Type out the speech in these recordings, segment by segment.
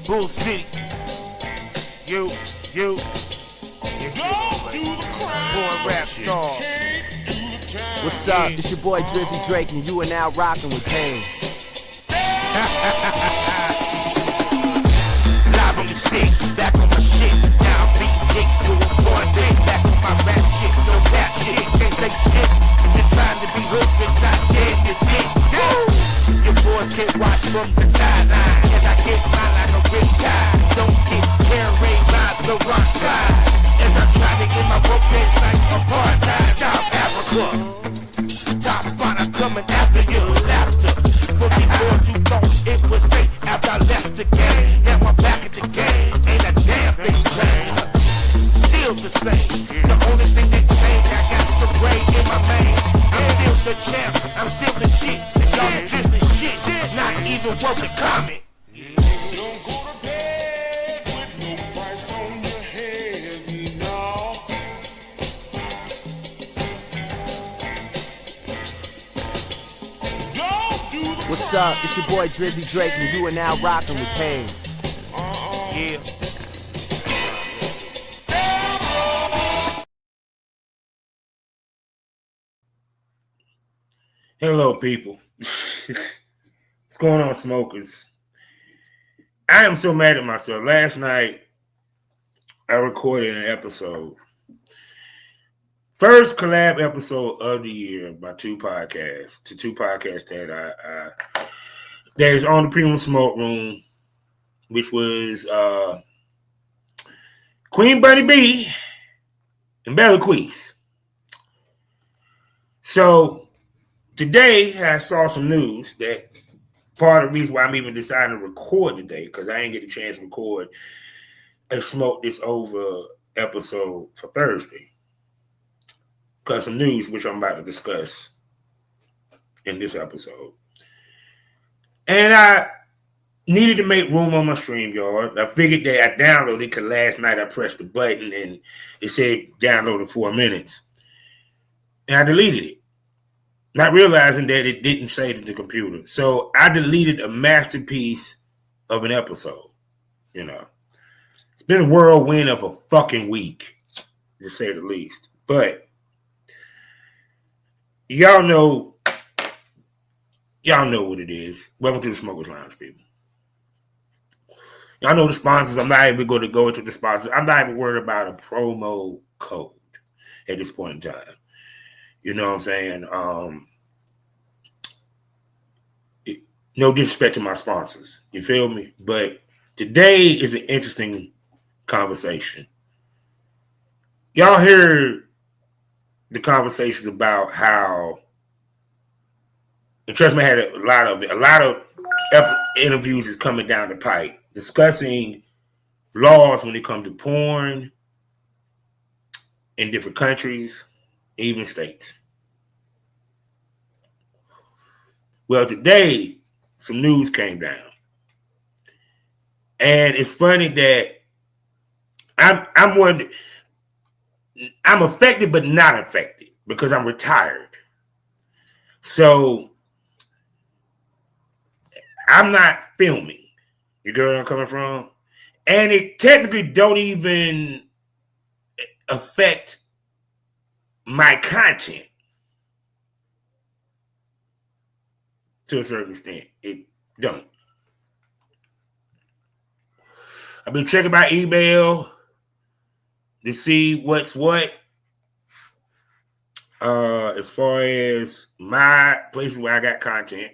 Bull City. You. Born rap star. What's up? It's your boy Drizzy Drake, and you are now rocking with Kane. Live on the stage, back on my shit. Now I'm beating dick to a boy big. Back on my rap shit, no rap shit. Can't say shit. Just trying to be hood, but not dead to dick. Your boys can't watch from the sideline. As I get mine like a rip tide. Don't get carried by the rock side. As I try to get my broke dance like apartheid. South Africa. Top spot, I'm coming after your laughter. For the boys who thought it was safe after I left the game. Now I'm back at the game, ain't a damn thing changed. Still the same, the only thing that changed, I got some gray in my mane. I'm still the champ, I'm still the shit. Y'all just the shit, not even worth a comment. Don't go to bed with no price on your head, no. What's up? It's your boy Drizzy Drake, and you are now rocking with Kane. Yeah. Hello, people. What's going on, smokers? I am so mad at myself. Last night, I recorded an episode. First collab episode of the year by two podcasts. Two podcasts that is on the Premium Smoke Room, which was Queen Bunny B and Bella Queese. So today I saw some news that part of the reason why I'm even deciding to record today, because I ain't get a chance to record a Smoke This Over episode for Thursday. Because some news which I'm about to discuss in this episode. And I needed to make room on my StreamYard. I figured that I downloaded it because last night I pressed the button and it said download in 4 minutes. And I deleted it. Not realizing that it didn't save to the computer. So I deleted a masterpiece of an episode. You know. It's been a whirlwind of a fucking week, to say the least. But y'all know what it is. Welcome to the Smokers Lounge, people. Y'all know the sponsors. I'm not even going to go into the sponsors. I'm not even worried about a promo code at this point in time. You know what I'm saying? No disrespect to my sponsors. You feel me? But today is an interesting conversation. Y'all heard the conversations about how, and trust me, I had a lot of interviews is coming down the pipe discussing laws when it comes to porn in different countries, even states. Well, today some news came down, and it's funny that I'm affected but not affected because I'm retired. So I'm not filming. You get where I'm coming from? And it technically don't even affect my content to a certain extent. It don't. I've been checking my email to see what's what. As far as my places where I got content.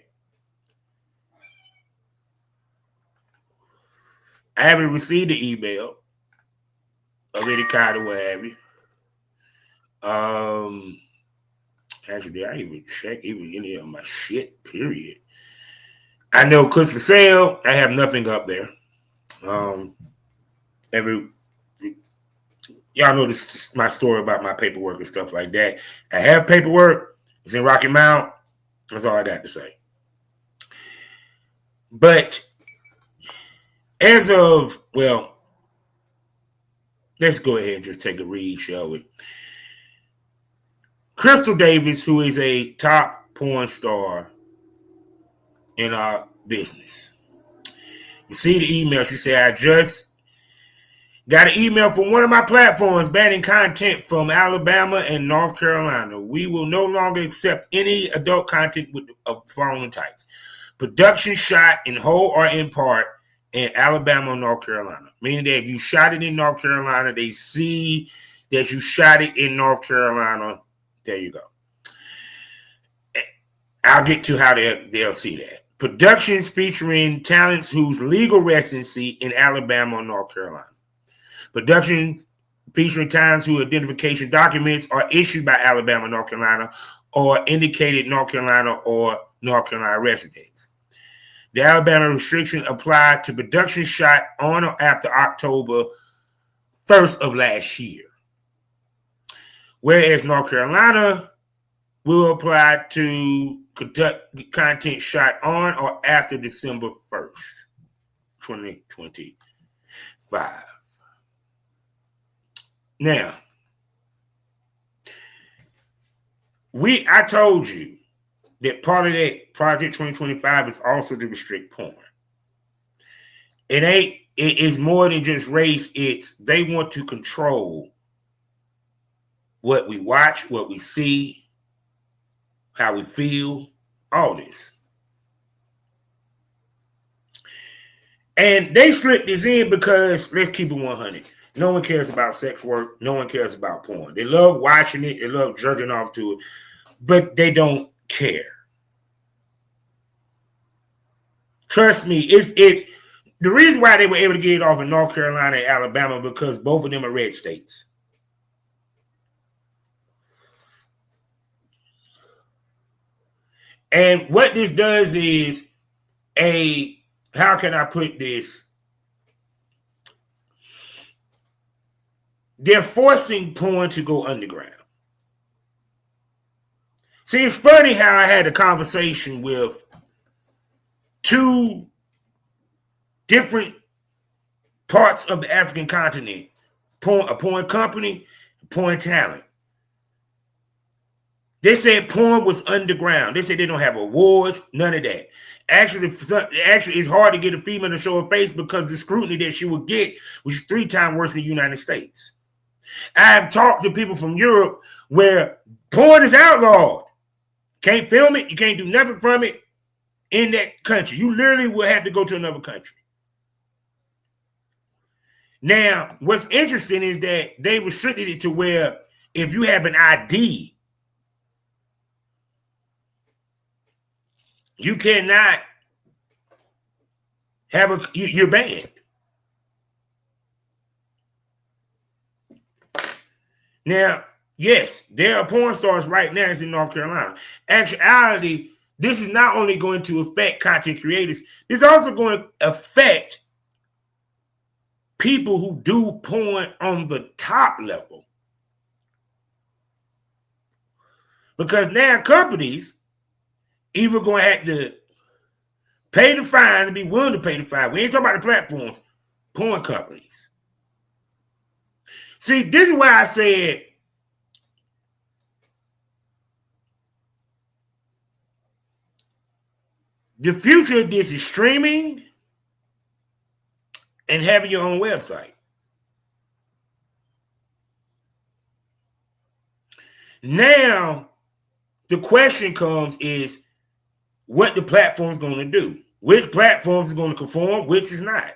I haven't received the email of any kind of what have you. Actually, I didn't even check even any of my shit, period. I know because for sale, I have nothing up there. Y'all know this is my story about my paperwork and stuff like that. I have paperwork. It's in Rocky Mount. That's all I got to say. But as of, well, let's go ahead and just take a read, shall we? Crystal Davis, who is a top porn star in our business. See the email. She said, I just got an email from one of my platforms banning content from Alabama and North Carolina. We will no longer accept any adult content with of following types. Production shot in whole or in part in Alabama or North Carolina. Meaning that if you shot it in North Carolina, they see that you shot it in North Carolina. There you go. I'll get to how they'll see that. Productions featuring talents whose legal residency in Alabama or North Carolina. Productions featuring talents whose identification documents are issued by Alabama, North Carolina, or indicated North Carolina or North Carolina residents. The Alabama restriction applied to production shot on or after October 1st of last year. Whereas North Carolina will apply to content shot on or after December 1st, 2025. Now, I told you that part of that Project 2025 is also to restrict porn. It is more than just race. They want to control what we watch, what we see, how we feel, all this. And they slipped this in because, let's keep it 100. No one cares about sex work. No one cares about porn. They love watching it. They love jerking off to it. But they don't care. Trust me, it's the reason why they were able to get it off in North Carolina and Alabama because both of them are red states. And what this does is how can I put this? They're forcing porn to go underground. See, it's funny how I had a conversation with two different parts of the African continent, a porn company, porn talent. They said porn was underground. They said they don't have awards, none of that. Actually, it's hard to get a female to show her face because the scrutiny that she would get was 3 times worse than the United States. I've talked to people from Europe where porn is outlawed. Can't film it. You can't do nothing from it in that country. You literally will have to go to another country. Now, what's interesting is that they restricted it to where if you have an ID, you cannot have you're banned. Now, yes, there are porn stars right now in North Carolina. Actuality, this is not only going to affect content creators, this is also going to affect people who do porn on the top level. Because now companies either going to have to pay the fines and be willing to pay the fine. We ain't talking about the platforms, porn companies. See, this is why I said the future of this is streaming and having your own website. Now, the question comes is what the platform is going to do. Which platforms is going to conform, which is not.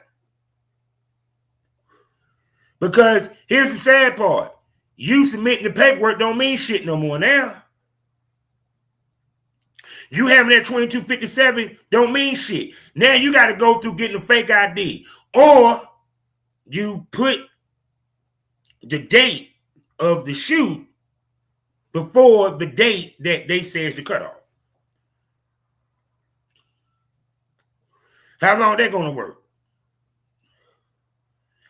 Because here's the sad part. You submitting the paperwork don't mean shit no more now. You having that 2257 don't mean shit. Now you got to go through getting a fake ID. Or you put the date of the shoot before the date that they say is the cutoff. How long that going to work?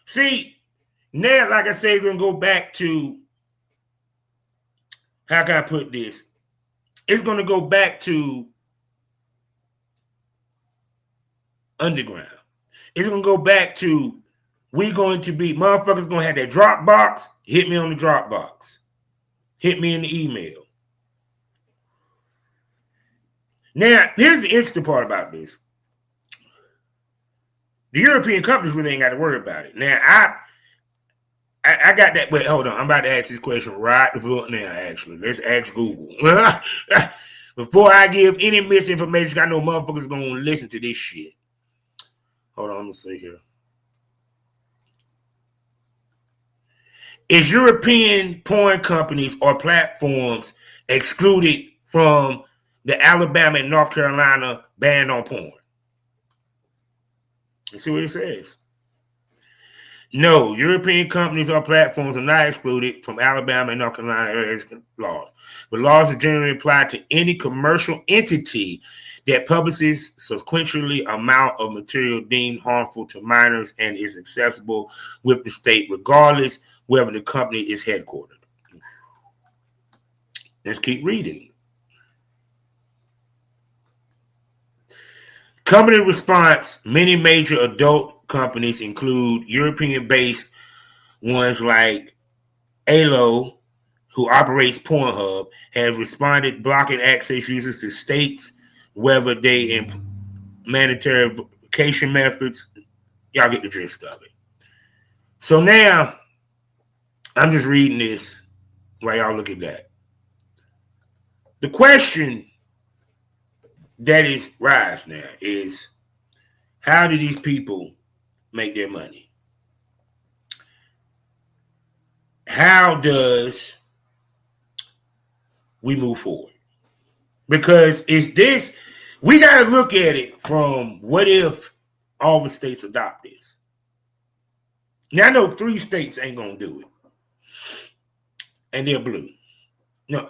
See, now, like I said, we're going to go back to, how can I put this? It's going to go back to underground. It's going to go back to, we're going to be, motherfuckers going to have that Dropbox. Hit me on the Dropbox. Hit me in the email. Now, here's the interesting part about this. The European companies really ain't got to worry about it. Now, I got that. Wait, hold on. I'm about to ask this question right now, actually. Let's ask Google. Before I give any misinformation, I know motherfuckers going to listen to this shit. Hold on, let me see here. Is European porn companies or platforms excluded from the Alabama and North Carolina ban on porn? Let's see what it says. No, European companies or platforms are not excluded from Alabama and North Carolina areas laws. But laws are generally applied to any commercial entity that publishes substantially amount of material deemed harmful to minors and is accessible with the state, regardless wherever the company is headquartered. Let's keep reading. Company response: many major adult companies include European-based ones like ALO, who operates Pornhub, have responded blocking access users to states, whether they implement mandatory verification methods. Y'all get the gist of it. So now, I'm just reading this while y'all look at that. The question that is rise now is, how do these people make their money? How does we move forward? Because it's this, we got to look at it from what if all the states adopt this? Now, I know 3 states ain't going to do it. And they're blue. No,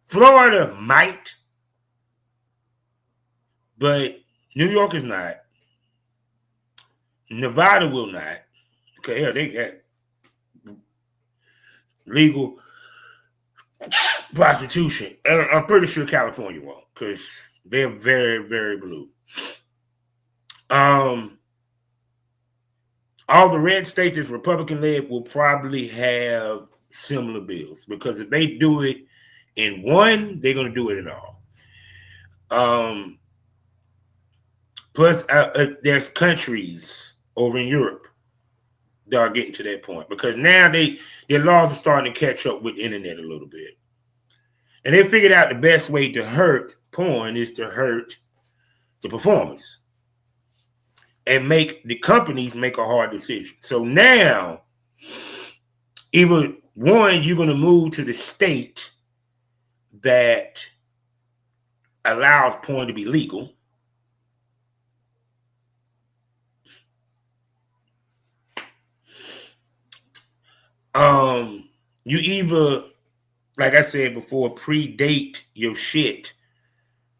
Florida might, but New York is not. Nevada will not. Okay, hell, they got legal prostitution. I'm pretty sure California won't, because they're very, very blue. All the red states that's Republican led will probably have similar bills, because if they do it in one, they're going to do it in all. Plus, there's countries over in Europe that are getting to that point, because now their laws are starting to catch up with the internet a little bit. And they figured out the best way to hurt porn is to hurt the performers and make the companies make a hard decision. So now, either one, you're going to move to the state that allows porn to be legal. You either, like I said before, predate your shit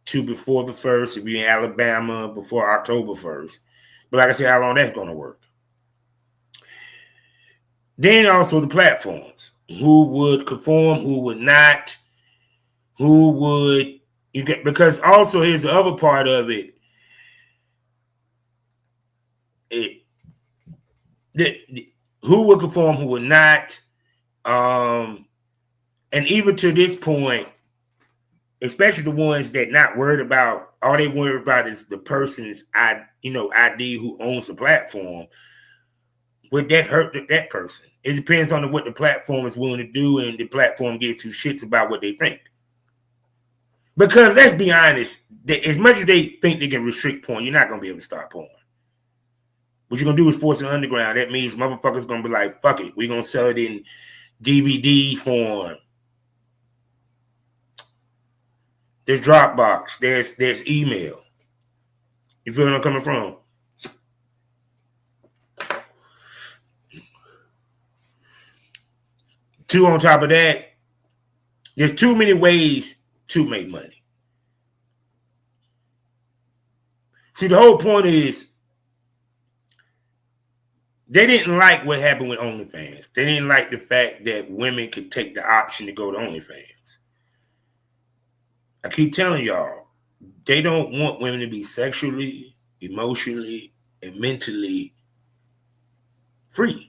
to before the 1st, if you're in Alabama, before October 1st. But like I said, how long that's going to work. Then also the platforms. Who would conform, who would not, who would, you get, because also here's the other part of it. Who would conform, who would not. And even to this point, especially the ones that not worried about, all they worry about is the person's ID who owns the platform. Would that hurt that person? It depends on what the platform is willing to do, and the platform give 2 shits about what they think. Because let's be honest, as much as they think they can restrict porn, you're not going to be able to stop porn. What you're going to do is force it underground. That means motherfuckers going to be like, fuck it. We're going to sell it in DVD form. There's Dropbox. There's email. You feel where I'm coming from? Two, on top of that, there's too many ways to make money. See, the whole point is they didn't like what happened with OnlyFans. They didn't like the fact that women could take the option to go to OnlyFans. I keep telling y'all, they don't want women to be sexually, emotionally, and mentally free.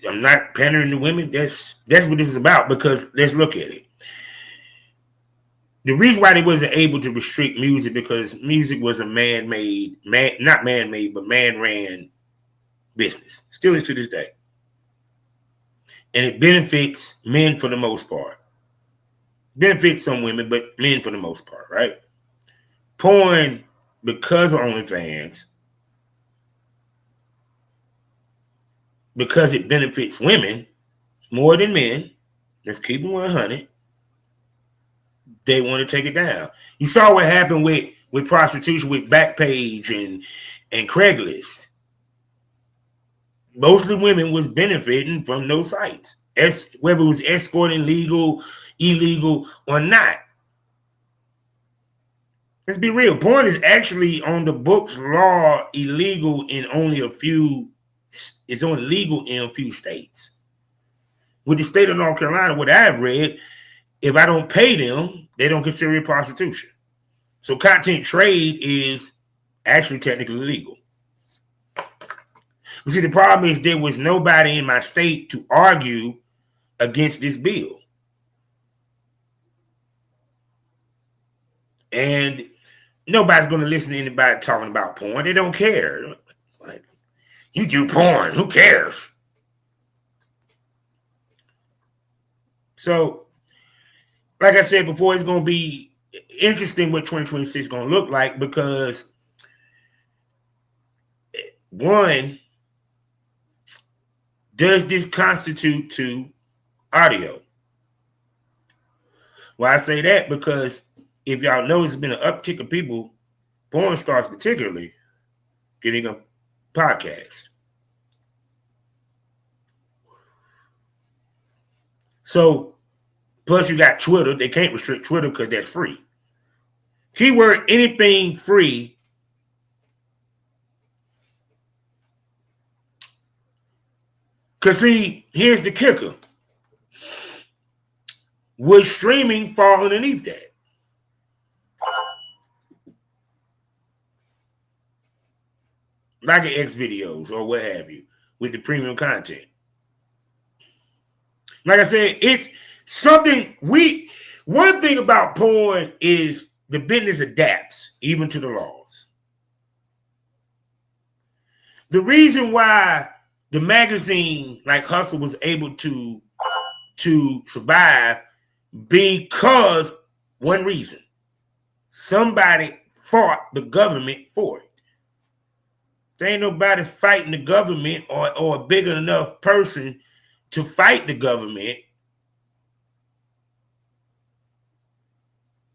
I'm not pandering to women. That's what this is about, because let's look at it. The reason why they wasn't able to restrict music because music was a not man-made, but man-ran business. Still is to this day. And it benefits men for the most part. Benefits some women, but men for the most part, right? Porn, because of OnlyFans, because it benefits women more than men, let's keep it 100, they want to take it down. You saw what happened with prostitution, with Backpage and Craigslist. Mostly women was benefiting from those sites, whether it was escorting, legal, illegal, or not. Let's be real. Porn is actually on the books law illegal in only a few. It's only legal in a few states. With the state of North Carolina, what I've read, if I don't pay them, they don't consider it prostitution. So content trade is actually technically legal. You see, the problem is there was nobody in my state to argue against this bill. And nobody's going to listen to anybody talking about porn. They don't care. Like, you do porn. Who cares? So, like I said before, it's going to be interesting what 2026 is going to look like because, one, does this constitute to audio? Well, I say that because if y'all know, there's been an uptick of people, porn stars particularly, getting a podcast. So, plus you got Twitter. They can't restrict Twitter because that's free. Keyword, anything free. Because see, here's the kicker. Would streaming fall underneath that? Like an X videos or what have you with the premium content. Like I said, it's something one thing about porn is the business adapts even to the laws. The reason why the magazine like Hustle was able to survive because one reason. Somebody fought the government for it. There ain't nobody fighting the government or a big enough person to fight the government.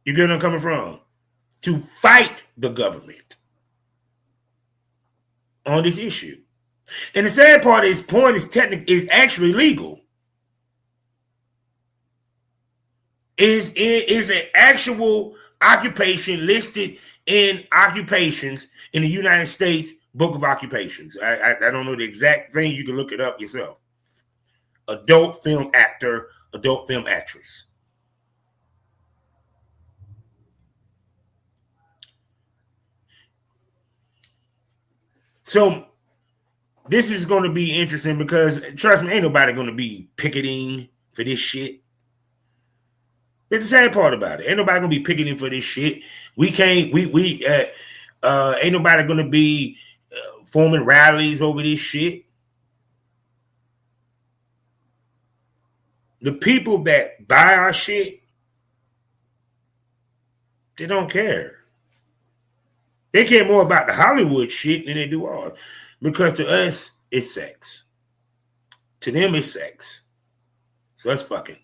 You get where I'm coming from? To fight the government on this issue. And the sad part is porn is actually legal. Is an actual occupation listed in occupations in the United States Book of Occupations. I don't know the exact thing. You can look it up yourself. Adult film actor, adult film actress. So this is going to be interesting because trust me, ain't nobody going to be picketing for this shit. That's the sad part about it. Ain't nobody gonna be picketing for this shit. Ain't nobody gonna be forming rallies over this shit. The people that buy our shit, they don't care. They care more about the Hollywood shit than they do ours. Because to us, it's sex. To them, it's sex. So that's fucking.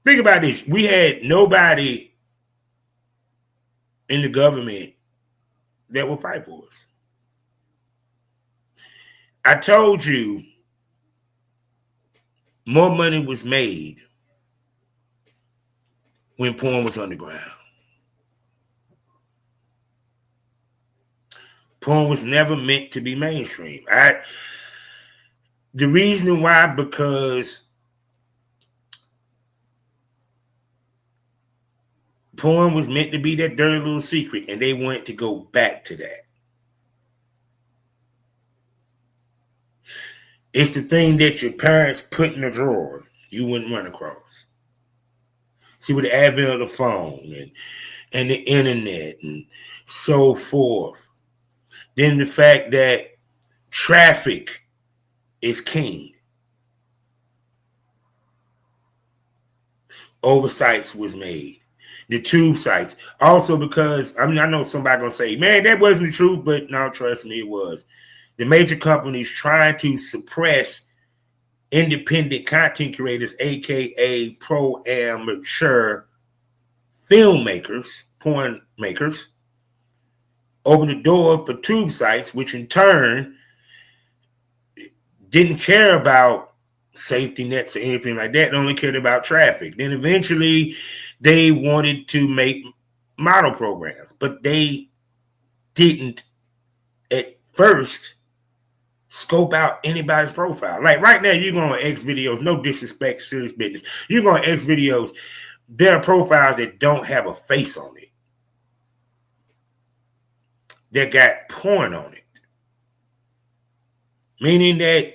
Think about this. We had nobody in the government that will fight for us. I told you more money was made when porn was underground. Porn was never meant to be mainstream. The reason why, because porn was meant to be that dirty little secret, and they wanted to go back to that. It's the thing that your parents put in a drawer you wouldn't run across. See, with the advent of the phone and the internet and so forth, then the fact that traffic is king. Oversights was made. The tube sites. Also because, I know somebody gonna say, man, that wasn't the truth, but no, trust me, it was. The major companies trying to suppress independent content creators, aka pro amateur filmmakers, porn makers, opened the door for tube sites, which in turn didn't care about safety nets or anything like that. They only cared about traffic. Then eventually they wanted to make model programs, but they didn't at first scope out anybody's profile. Like right now, you're going on X videos, no disrespect, serious business. You're going X videos, there are profiles that don't have a face on it. That got porn on it. Meaning that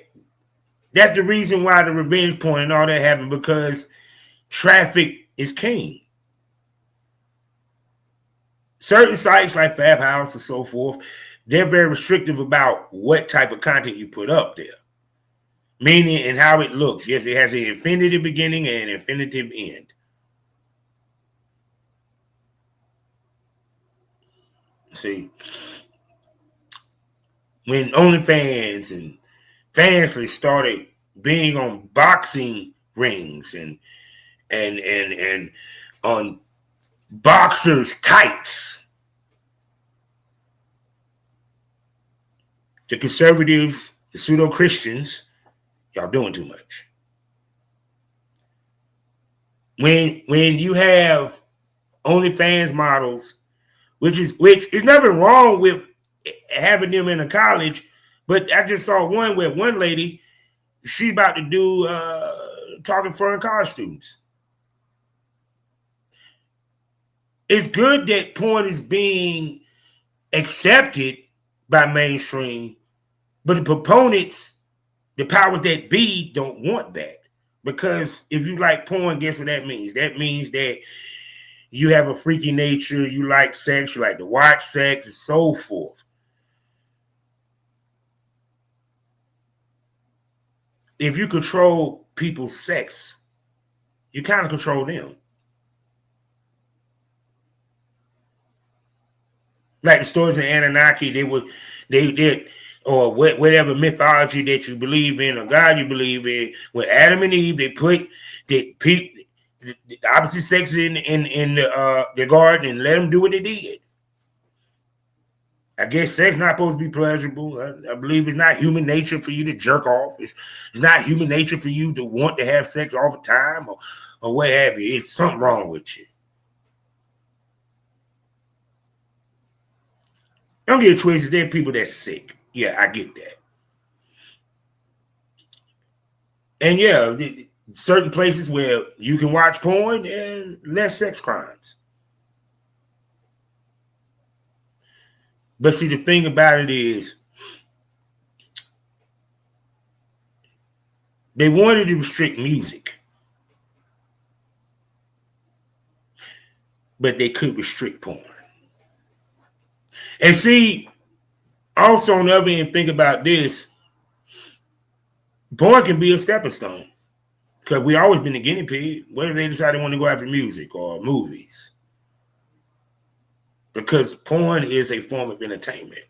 that's the reason why the revenge porn and all that happened, because traffic is king. Certain sites like Fab House and so forth, they're very restrictive about what type of content you put up there. Meaning and how it looks. Yes, it has an infinitive beginning and an infinitive end. See, when OnlyFans and Fansly started being on boxing rings and on boxers' tights, the conservatives, the pseudo-Christians, y'all doing too much. When you have OnlyFans models, which is nothing wrong with having them in a college, but I just saw one where one lady, she's about to do talking foreign college students. It's good that porn is being accepted by mainstream, but the proponents, the powers that be, don't want that. Because if you like porn, guess what that means? That means that you have a freaky nature, you like sex, you like to watch sex, and so forth. If you control people's sex, you kind of control them. Like the stories of Anunnaki, they did, or whatever mythology that you believe in or God you believe in. When Adam and Eve, they put the opposite sex in the garden and let them do what they did. I guess sex not supposed to be pleasurable. I believe it's not human nature for you to jerk off. It's not human nature for you to want to have sex all the time or what have you. It's something wrong with you. Don't get it twisted. There are people that's sick. Yeah, I get that. And yeah, certain places where you can watch porn, there's less sex crimes. But see, the thing about it is, they wanted to restrict music, but they couldn't restrict porn. And see, also on the other end, think about this. Porn can be a stepping stone, because we always been the guinea pig. What if they decide they want to go after music or movies? Because porn is a form of entertainment.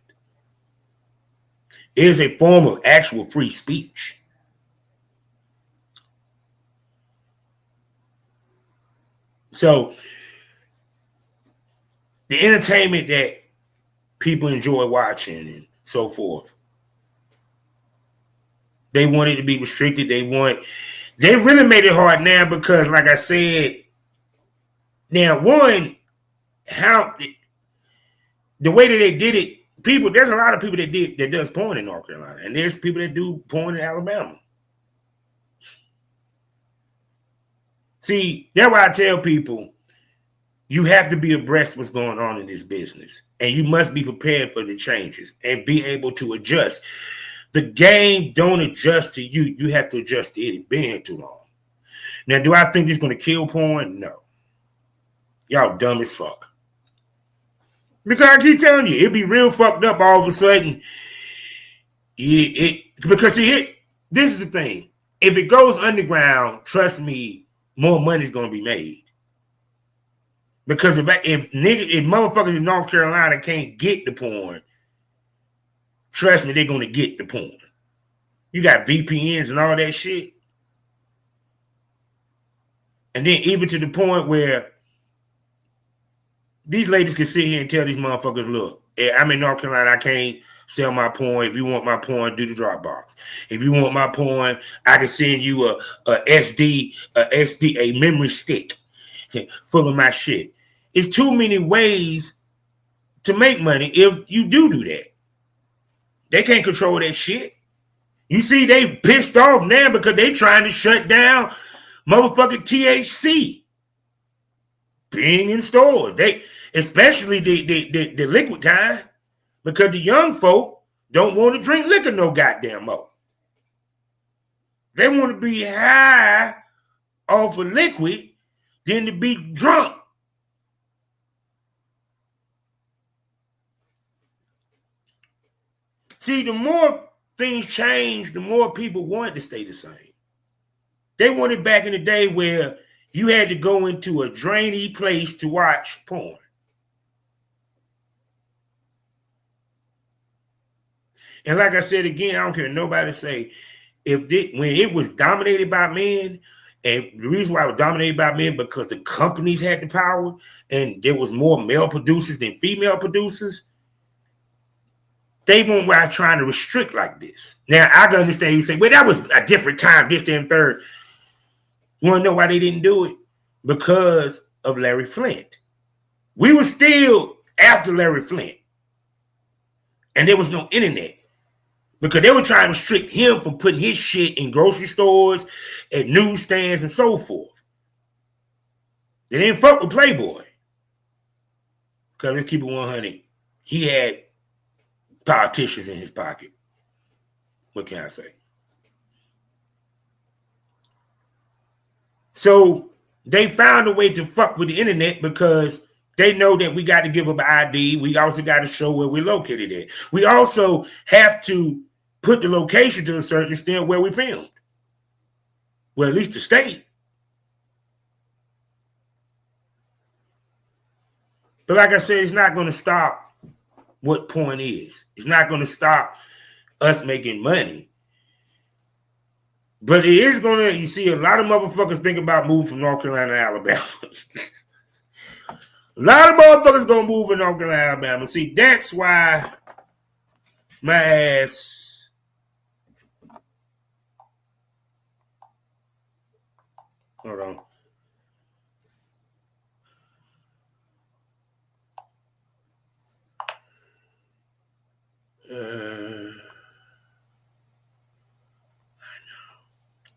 It is a form of actual free speech. So the entertainment that people enjoy watching and so forth, they want it to be restricted. They really made it hard now because, like I said, now one, how the way that they did it, there's a lot of people that does porn in North Carolina, and there's people that do porn in Alabama. See, that's why I tell people, you have to be abreast what's going on in this business, and you must be prepared for the changes and be able to adjust. The game don't adjust to you. You have to adjust to it. It's been here too long. Now, do I think it's going to kill porn? No. Y'all dumb as fuck. Because I keep telling you, it'd be real fucked up all of a sudden. Because this is the thing. If it goes underground, trust me, more money's gonna be made. Because if motherfuckers in North Carolina can't get the porn, trust me, they're gonna get the porn. You got VPNs and all that shit. And then even to the point where these ladies can sit here and tell these motherfuckers, look, I'm in North Carolina, I can't sell my porn. If you want my porn, do the Dropbox. If you want my porn, I can send you a memory stick full of my shit. It's too many ways to make money if you do that. They can't control that shit. You see, they pissed off now because they trying to shut down motherfucking THC being in stores. They, especially the liquid kind, because the young folk don't want to drink liquor no goddamn more. They want to be high off of liquid than to be drunk. See, the more things change, the more people want to stay the same. They wanted back in the day where you had to go into a drainy place to watch porn. And like I said again, I don't care nobody say, when it was dominated by men, and the reason why it was dominated by men because the companies had the power and there was more male producers than female producers, they weren't trying to restrict like this. Now, I can understand you say, well, that was a different time, this, and third. You want to know why they didn't do it? Because of Larry Flynt. We were still after Larry Flynt. And there was no internet. Because they were trying to restrict him from putting his shit in grocery stores, at newsstands, and so forth. They didn't fuck with Playboy. Because let's keep it 100. He had politicians in his pocket. What can I say? So they found a way to fuck with the internet because they know that we got to give up an ID. We also got to show where we're located at. We also have to put the location to a certain extent where we filmed. Well, at least the state. But like I said, it's not going to stop what porn is. It's not going to stop us making money. But it is going to, you see, a lot of motherfuckers think about moving from North Carolina to Alabama. A lot of motherfuckers going to move from North Carolina to Alabama. See, that's why my ass, hold on.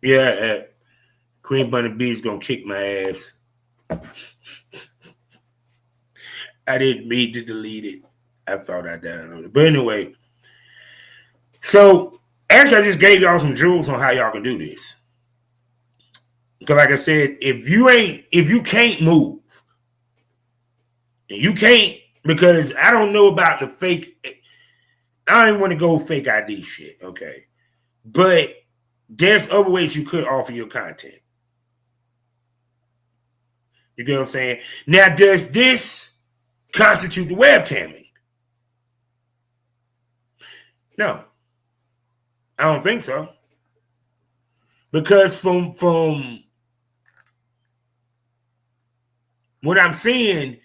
Yeah, Queen Bunny B's gonna kick my ass. I didn't mean to delete it. I thought I downloaded it. But anyway, so actually I just gave y'all some jewels on how y'all can do this. Because like I said, if you can't move, and you can't, because I don't know about the fake, I don't even want to go fake ID shit, okay? But there's other ways you could offer your content. You get what I'm saying? Now, does this constitute the webcamming? No. I don't think so. Because from what I'm seeing,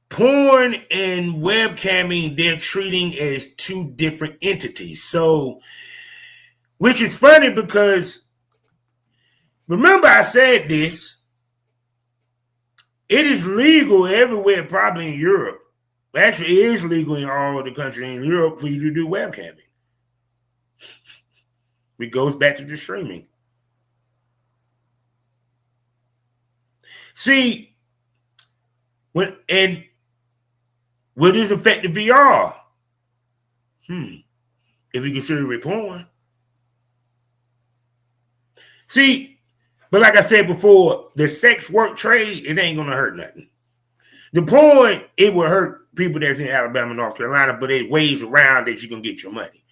porn and webcamming, they're treating as two different entities. So, which is funny because, remember I said this, it is legal everywhere, probably in Europe. Actually, it is legal in all of the countries in Europe for you to do webcamming. It goes back to the streaming. See, will this affect the VR? If you consider it porn. See, But like I said before, the sex work trade, it ain't gonna hurt nothing. The porn, it will hurt people that's in Alabama, North Carolina, but it ways around that you can get your money.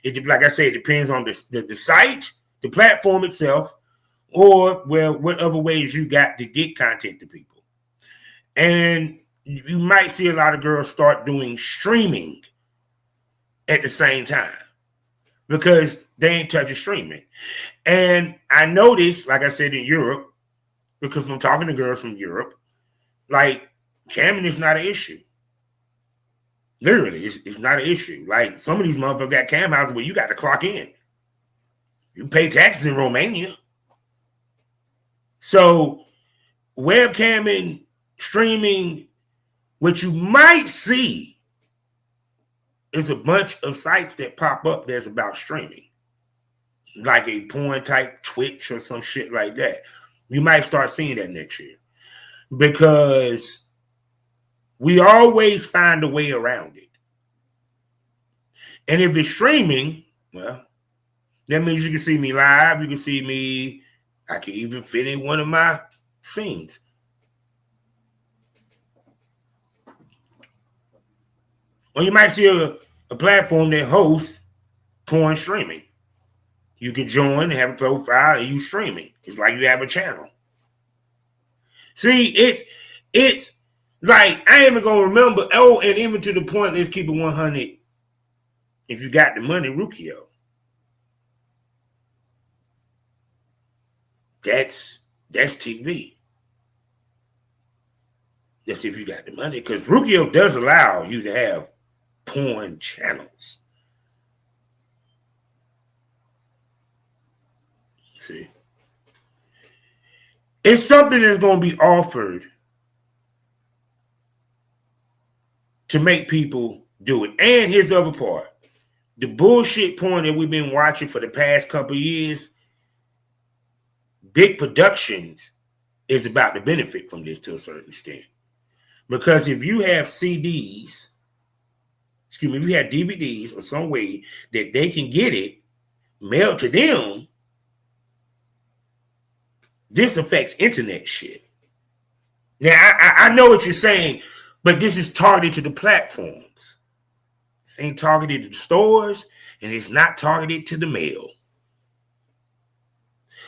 It, like I said, it depends on the site, the platform itself, or well, what other ways you got to get content to people. And you might see a lot of girls start doing streaming at the same time because they ain't touching streaming. And I noticed, like I said, in Europe, because I'm talking to girls from Europe, like camming is not an issue. Literally, it's not an issue. Like some of these motherfuckers got cam houses where you got to clock in. You pay taxes in Romania. So webcamming, streaming, what you might see is a bunch of sites that pop up that's about streaming. Like a porn type Twitch or some shit like that. You might start seeing that next year. Because we always find a way around it. And if it's streaming, well, that means you can see me live. You can see me. I can even fit in one of my scenes. Or you might see a platform that hosts porn streaming. You can join and have a profile and you streaming. It's like you have a channel. See, it's like, I ain't even gonna remember. Oh, and even to the point, let's keep it 100. If you got the money, Rukio. That's TV. That's if you got the money. Because Rukio does allow you to have porn channels. See? It's something that's going to be offered to make people do it. And here's the other part. The bullshit porn that we've been watching for the past couple of years, big productions is about to benefit from this to a certain extent. Because if you have CDs, if you have DVDs or some way that they can get it mailed to them, this affects internet shit. Now, I know what you're saying, but this is targeted to the platforms. This ain't targeted to the stores, and it's not targeted to the mail.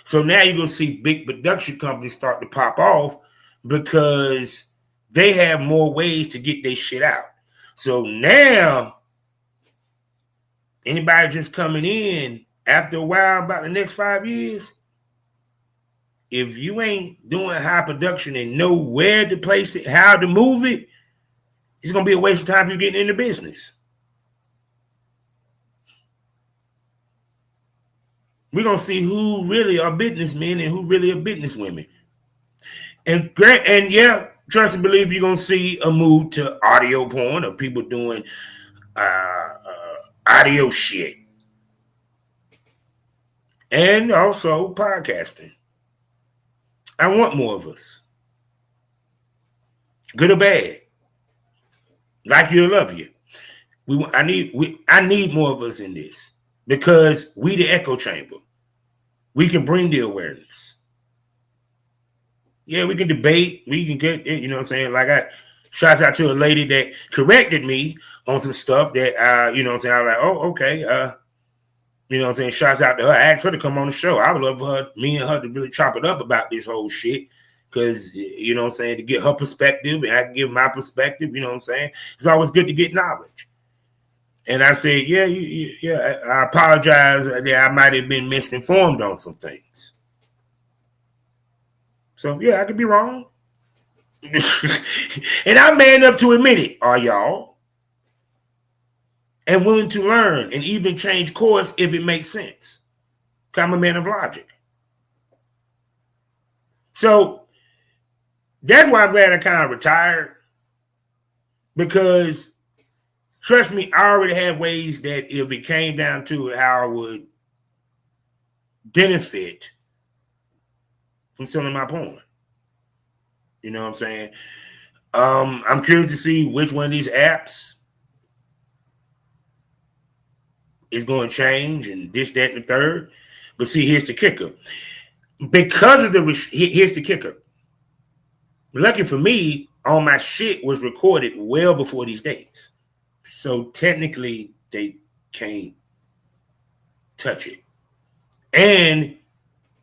So now you're going to see big production companies start to pop off because they have more ways to get their shit out. So now, anybody just coming in after a while, about the next 5 years, if you ain't doing high production and know where to place it, how to move it, it's going to be a waste of time for you getting into business. We're going to see who really are businessmen and who really are businesswomen. And yeah, trust and believe you're going to see a move to audio porn or people doing audio shit. And also podcasting. I want more of us. Good or bad. Like you or love you. I need more of us in this. Because we the echo chamber. We can bring the awareness. Yeah, we can debate. We can get, you know what I'm saying? Like shouts out to a lady that corrected me on some stuff that, you know what I'm saying? I was like, oh, okay. You know what I'm saying? Shouts out to her. I asked her to come on the show. I would love for me and her to really chop it up about this whole shit. Because, you know what I'm saying, to get her perspective and I can give my perspective, you know what I'm saying? It's always good to get knowledge. And I said, yeah, I apologize that I might have been misinformed on some things. So, yeah, I could be wrong. And I'm man enough to admit it, are y'all? And willing to learn and even change course if it makes sense. I'm a man of logic. So, that's why I'm glad I kind of retired. Because trust me, I already have ways that if it came down to it, how I would benefit from selling my porn. You know what I'm saying? I'm curious to see which one of these apps is going to change and this, that, and the third. But see, here's the kicker. Because of here's the kicker. Lucky for me, all my shit was recorded well before these dates. So technically, they can't touch it. And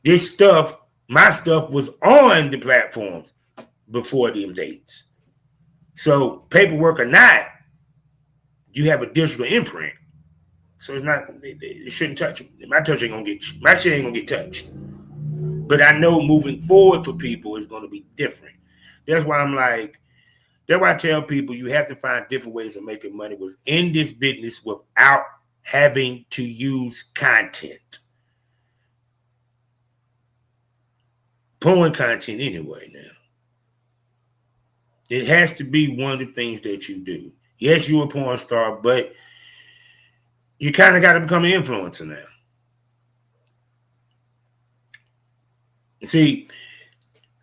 this stuff, my stuff was on the platforms before them dates. So paperwork or not, you have a digital imprint. So it's not, it shouldn't touch it. My shit ain't gonna get touched. But I know moving forward for people is gonna be different. That's why I tell people you have to find different ways of making money within this business without having to use content. Porn content anyway now. It has to be one of the things that you do. Yes, you're a porn star, but you kind of got to become an influencer now. See,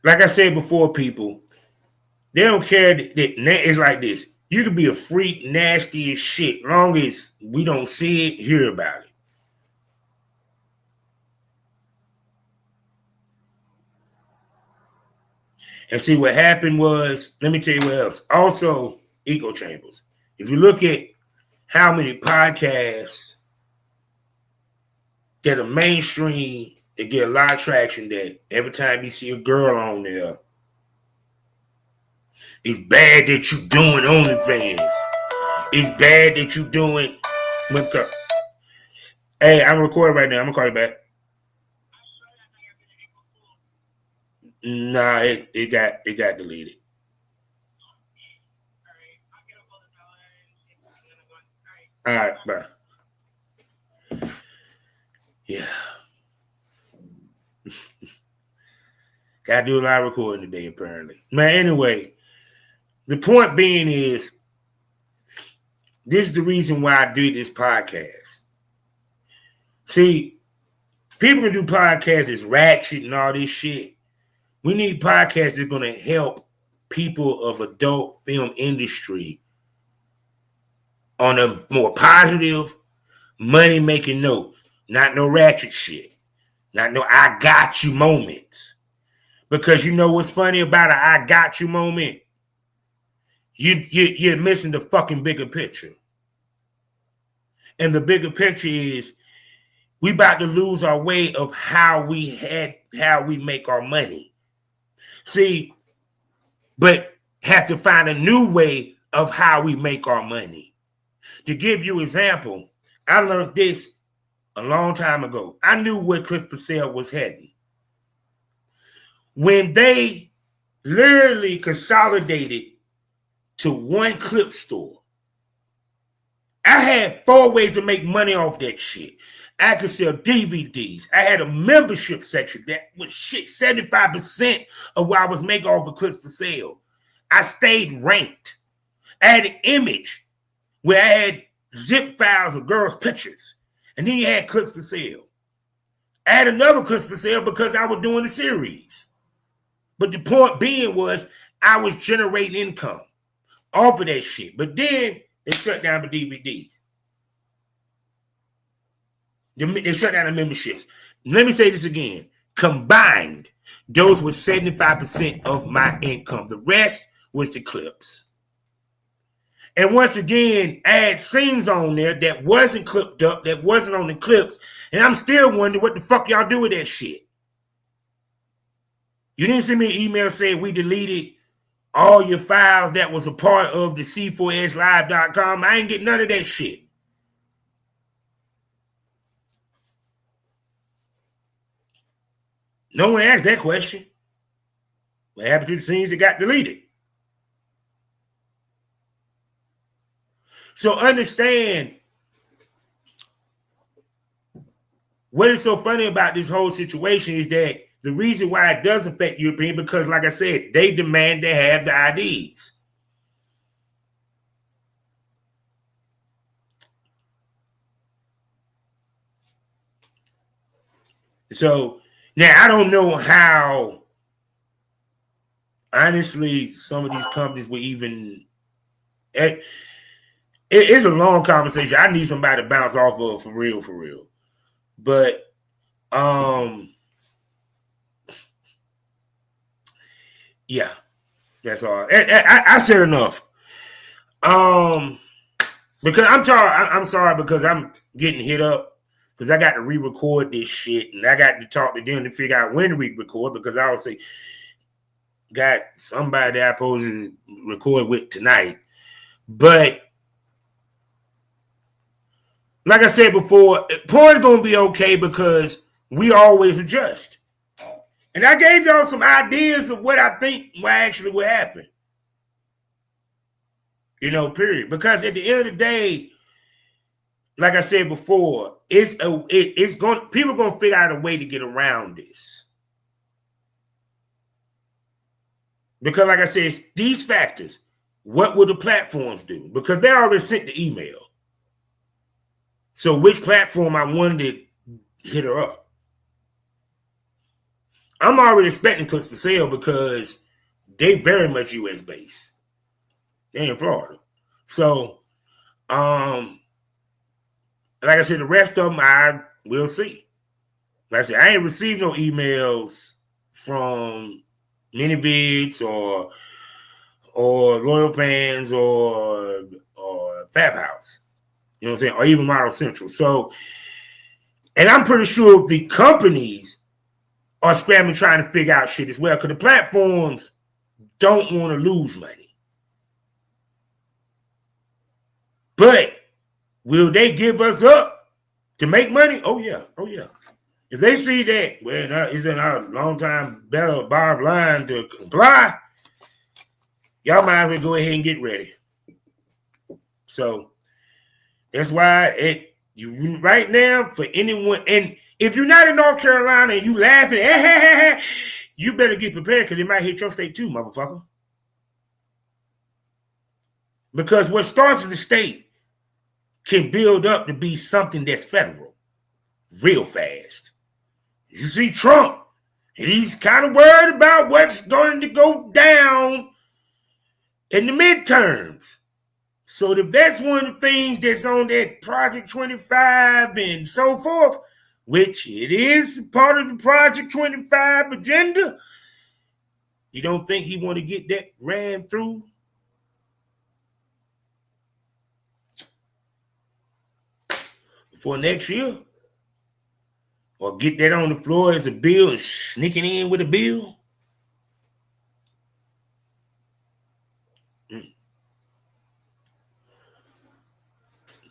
like I said before, people, they don't care that it's like this. You can be a freak, nasty as shit, long as we don't see it, hear about it. And see, what happened was, let me tell you what else. Also, echo chambers. If you look at how many podcasts that are mainstream, that get a lot of traction, that every time you see a girl on there, it's bad that you doing OnlyFans. It's bad that you doing. Hey, I'm recording right now. I'm gonna call you back. Nah, it got deleted. All right, bye. Yeah. Gotta do a lot of recording today, apparently. Man, anyway, the point being is, this is the reason why I do this podcast. See, people can do podcasts that's ratchet and all this shit. We need podcasts that's going to help people of adult film industry on a more positive, money-making note. Not no ratchet shit. Not no I got you moments. Because you know what's funny about an I got you moment? You're missing the fucking bigger picture. And the bigger picture is we about to lose our way of how we make our money. See, but have to find a new way of how we make our money. To give you an example, I learned this a long time ago. I knew where Cliff Purcell was heading. When they literally consolidated to one clip store, I had 4 ways to make money off that shit. I could sell DVDs. I had a membership section that was shit 75% of what I was making off of clips for sale. I stayed ranked. I had an image where I had zip files of girls' pictures. And then you had clips for sale. I had another clips for sale because I was doing the series. But the point being was I was generating income off of that shit. But then they shut down the DVDs. They shut down the memberships. Let me say this again. Combined, those were 75% of my income. The rest was the clips. And once again, I had scenes on there that wasn't clipped up, that wasn't on the clips. And I'm still wondering what the fuck y'all do with that shit. You didn't send me an email saying we deleted all your files that was a part of the C4SLive.com. I ain't get none of that shit. No one asked that question. What happened to the scenes that got deleted? So understand what is so funny about this whole situation is that the reason why it does affect European, because like I said, they demand to have the IDs. So now I don't know how, honestly, some of these companies will even. It is a long conversation. I need somebody to bounce off of for real. But Yeah, that's all. I said enough. Because I'm sorry because I'm getting hit up because I got to re-record this shit and I got to talk to them to figure out when to re-record because I also got somebody that I'm supposed to record with tonight. But like I said before, porn's gonna be okay because we always adjust. And I gave y'all some ideas of what I think actually will happen. Period. Because at the end of the day, like I said before, people gonna figure out a way to get around this. Because like I said, these factors, what will the platforms do? Because they already sent the email. So which platform I wanted to hit her up? I'm already expecting Clips for Sale because they very much US based. They're in Florida. So, like I said, the rest of them I will see. Like I said, I ain't received no emails from Minivids or Loyal Fans or Fab House. You know what I'm saying? Or even Model Central. So, and I'm pretty sure the companies are scrambling trying to figure out shit as well because the platforms don't want to lose money. But will they give us up to make money? Oh, yeah. Oh, yeah. If they see that, well, it's in our long time better bottom line to comply, y'all might as well go ahead and get ready. So that's why right now for anyone, and if you're not in North Carolina and you laughing, you better get prepared because it might hit your state too, motherfucker. Because what starts in the state can build up to be something that's federal real fast. You see Trump, he's kind of worried about what's going to go down in the midterms. So if that's one of the things that's on that Project 25 and so forth, which it is part of the Project 25 agenda, you don't think he want to get that ran through? For next year? Or get that on the floor as a bill and sneaking in with a bill?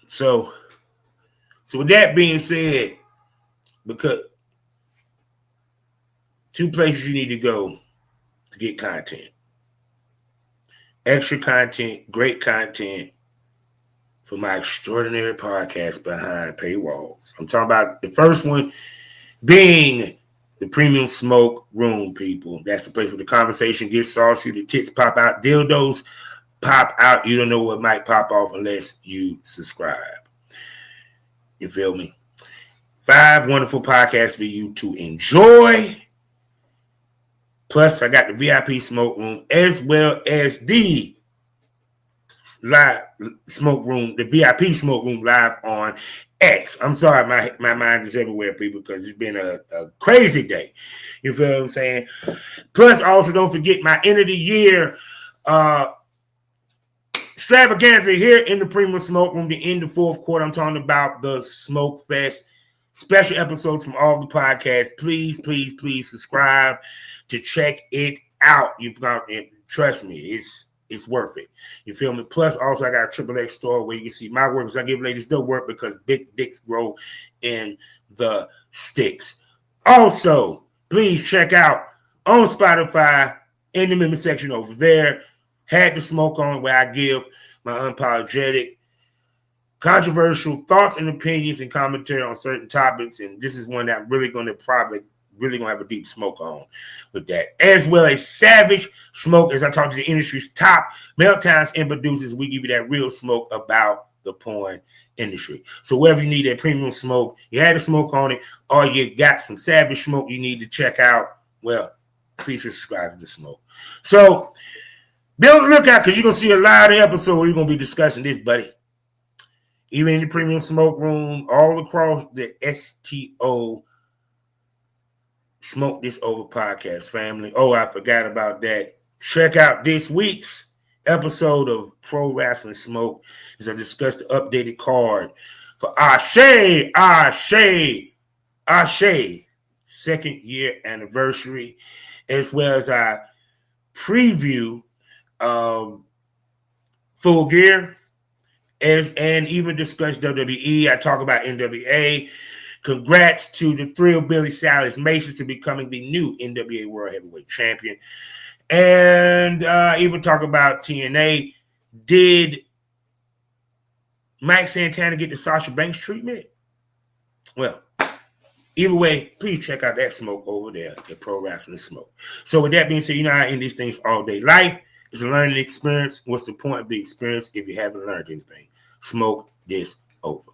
So with that being said, because two places you need to go to get content. Extra content, great content for my extraordinary podcast behind paywalls. I'm talking about the first one being the Premium Smoke Room, people. That's the place where the conversation gets saucy, the tits pop out, dildos pop out. You don't know what might pop off unless you subscribe. You feel me? 5 wonderful podcasts for you to enjoy. Plus, I got the VIP Smoke Room as well as the live smoke room, the VIP Smoke Room live on X. I'm sorry, my mind is everywhere, people, because it's been a crazy day. You feel what I'm saying? Plus, also don't forget my end of the year extravaganza here in the Premium Smoke Room, the end of fourth quarter. I'm talking about the Smoke Fest special episodes from all the podcasts. Please, please, please subscribe to check it out. You've got it. Trust me, it's worth it. You feel me? Plus, also, I got a Triple X store where you can see my work because I give ladies the work because big dicks grow in the sticks. Also, please check out on Spotify in the member section over there. Had the Smoke On, where I give my unapologetic, controversial thoughts and opinions and commentary on certain topics. And this is one that I'm really going to have a deep smoke on with that. As well as Savage Smoke, as I talk to the industry's top meltdowns and producers, we give you that real smoke about the porn industry. So wherever you need that premium smoke, you had a smoke on it, or you got some Savage Smoke you need to check out, well, please subscribe to the Smoke. So be on the lookout because you're going to see a lot of episodes where we're going to be discussing this, buddy. Even in the Premium Smoke Room, all across the STO Smoke This Over podcast family. Oh, I forgot about that. Check out this week's episode of Pro Wrestling Smoke as I discuss the updated card for Ashe second year anniversary, as well as I preview Full Gear and even discuss WWE. I talk about NWA. Congrats to the Thrill Billy Silas Mason to becoming the new NWA World Heavyweight Champion. And even talk about TNA. Did Mike Santana get the Sasha Banks treatment? Well, either way, please check out that smoke over there at Pro Wrestling Smoke. So with that being said, you know, I end these things all day. Life is a learning experience. What's the point of the experience if you haven't learned anything? Smoke this over.